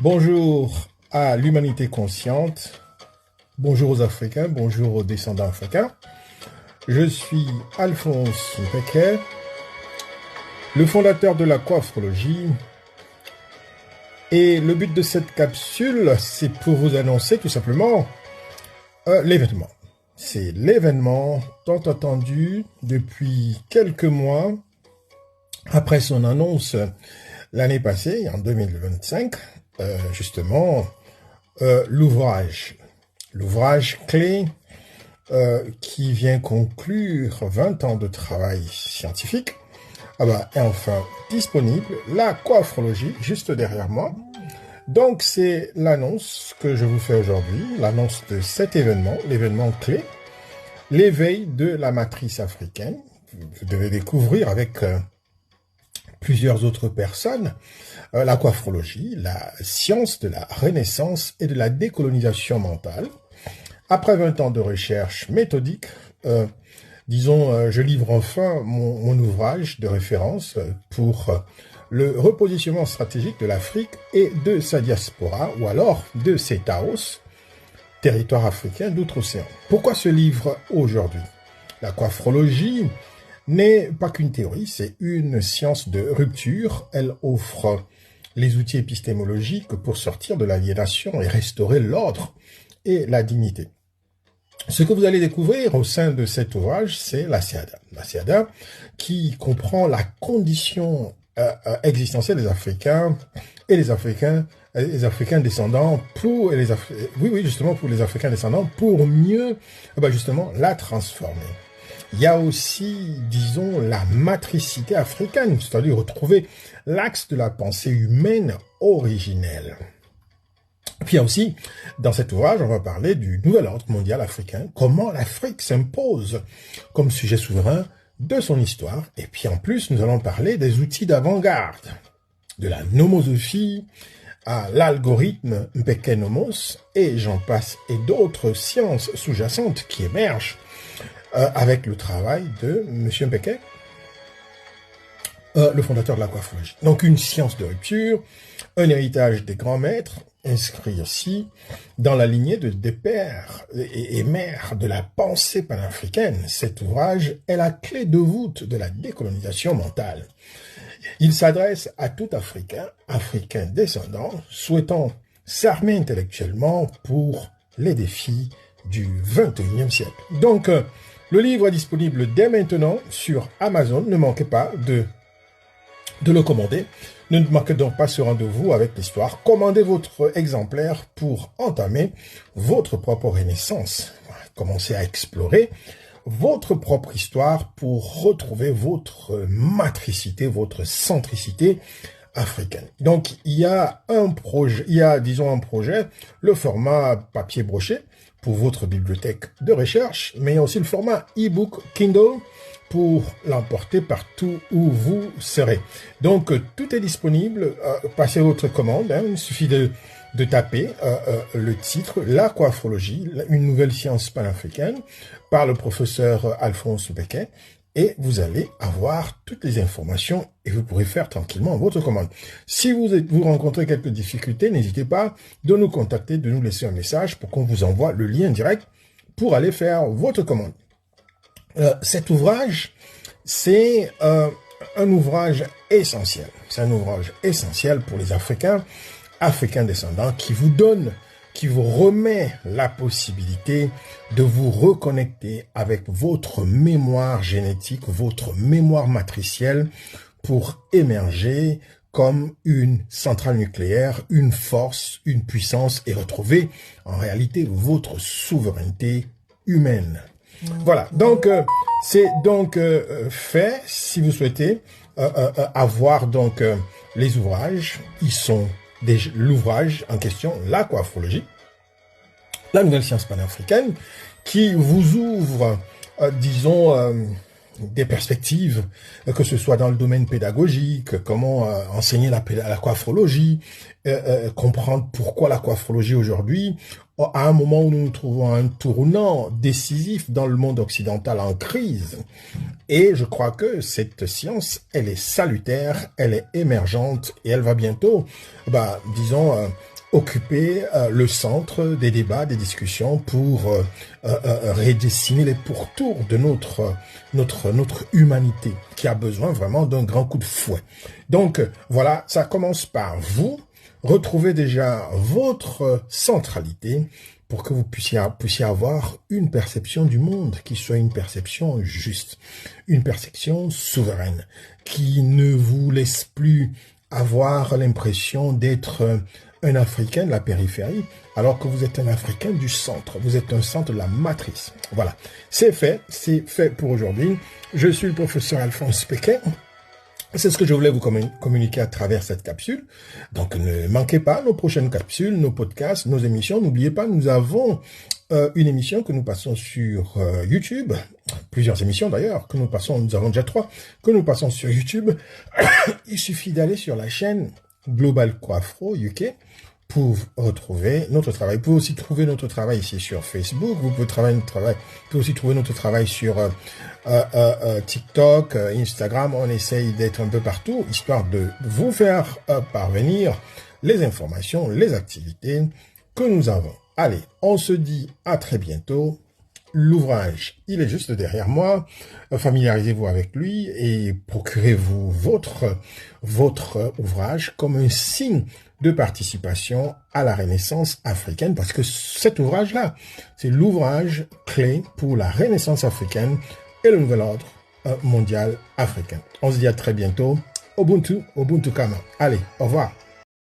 Bonjour à l'humanité consciente, bonjour aux Africains, bonjour aux descendants africains. Je suis Alphonse Mpeke, le fondateur de la coaphrologie. Et le but de cette capsule, c'est pour vous annoncer tout simplement l'événement. C'est l'événement tant attendu depuis quelques mois après son annonce l'année passée, en 2025, justement, l'ouvrage clé qui vient conclure 20 ans de travail scientifique est enfin disponible, la coaphrologie, juste derrière moi. Donc, c'est l'annonce que je vous fais aujourd'hui, l'annonce de cet événement, l'événement clé, l'éveil de la matrice africaine. Vous devez découvrir avec plusieurs autres personnes la coaphrologie, la science de la renaissance et de la décolonisation mentale. Après 20 ans de recherche méthodique, je livre enfin mon ouvrage de référence pour le repositionnement stratégique de l'Afrique et de sa diaspora, ou alors de ses Taos, territoire africain d'outre-océan. Pourquoi ce livre aujourd'hui? La coaphrologie n'est pas qu'une théorie, c'est une science de rupture. Elle offre les outils épistémologiques pour sortir de l'aliénation et restaurer l'ordre et la dignité. Ce que vous allez découvrir au sein de cet ouvrage, c'est la SEADA. La SEADA qui comprend la condition existentielle des Africains et les Africains descendants pour les Africains descendants pour mieux justement la transformer. Il y a aussi, disons, la matricité africaine, c'est-à-dire retrouver l'axe de la pensée humaine originelle. Puis il y a aussi, dans cet ouvrage, on va parler du nouvel ordre mondial africain, comment l'Afrique s'impose comme sujet souverain de son histoire. Et puis en plus, nous allons parler des outils d'avant-garde, de la nomosophie à l'algorithme Mpeke-Nomos, et j'en passe, et d'autres sciences sous-jacentes qui émergent avec le travail de M. Mpeke, le fondateur de la coaphrologie. Donc une science de rupture, un héritage des grands maîtres, inscrit aussi dans la lignée des pères et mères de la pensée panafricaine. Cet ouvrage est la clé de voûte de la décolonisation mentale. Il s'adresse à tout Africain descendant, souhaitant s'armer intellectuellement pour les défis du XXIe siècle. Donc, le livre est disponible dès maintenant sur Amazon. Ne manquez pas de le commander. Ne manquez donc pas ce rendez-vous avec l'histoire. Commandez votre exemplaire pour entamer votre propre renaissance. Commencez à explorer votre propre histoire pour retrouver votre matricité, votre centricité africaine. Donc, il y a un projet, le format papier broché pour votre bibliothèque de recherche, mais il y a aussi le format e-book Kindle pour l'emporter partout où vous serez. Donc, tout est disponible. Passez votre commande. Il suffit de taper le titre « La coaphrologie, une nouvelle science panafricaine » par le professeur Alphonse Mpeke. Et vous allez avoir toutes les informations et vous pourrez faire tranquillement votre commande. Si vous rencontrez quelques difficultés, n'hésitez pas de nous contacter, de nous laisser un message pour qu'on vous envoie le lien direct pour aller faire votre commande. Cet ouvrage, c'est un ouvrage essentiel. C'est un ouvrage essentiel pour les Africains descendants qui vous remet la possibilité de vous reconnecter avec votre mémoire génétique, votre mémoire matricielle pour émerger comme une centrale nucléaire, une force, une puissance et retrouver en réalité votre souveraineté humaine. Voilà, donc c'est donc fait. Si vous souhaitez avoir donc les ouvrages, ils sont l'ouvrage en question, la coaphrologie, la nouvelle science panafricaine, qui vous ouvre, des perspectives, que ce soit dans le domaine pédagogique, comment enseigner la coaphrologie, comprendre pourquoi la coaphrologie aujourd'hui, à un moment où nous nous trouvons à un tournant décisif dans le monde occidental en crise. Et je crois que cette science, elle est salutaire, elle est émergente et elle va bientôt, occuper le centre des débats, des discussions pour redessiner les pourtours de notre humanité qui a besoin vraiment d'un grand coup de fouet. Donc voilà, ça commence par vous. Retrouvez déjà votre centralité pour que vous puissiez avoir une perception du monde qui soit une perception juste, une perception souveraine, qui ne vous laisse plus avoir l'impression d'être un Africain de la périphérie, alors que vous êtes un Africain du centre. Vous êtes un centre de la matrice. Voilà, c'est fait pour aujourd'hui. Je suis le professeur Alphonse Péquet. C'est ce que je voulais vous communiquer à travers cette capsule. Donc, ne manquez pas nos prochaines capsules, nos podcasts, nos émissions. N'oubliez pas, nous avons une émission que nous passons sur YouTube. Plusieurs émissions d'ailleurs que nous passons, nous avons déjà 3, que nous passons sur YouTube. Il suffit d'aller sur la chaîne Global Afro UK pour retrouver notre travail. Vous pouvez aussi trouver notre travail ici sur Facebook. Vous pouvez aussi trouver notre travail sur TikTok, Instagram. On essaye d'être un peu partout, histoire de vous faire parvenir les informations, les activités que nous avons. Allez, on se dit à très bientôt. L'ouvrage, il est juste derrière moi. Familiarisez-vous avec lui et procurez-vous votre ouvrage comme un signe de participation à la Renaissance africaine, parce que cet ouvrage-là, c'est l'ouvrage clé pour la Renaissance africaine et le nouvel ordre mondial africain. On se dit à très bientôt. Ubuntu, Ubuntu Kama. Allez, au revoir.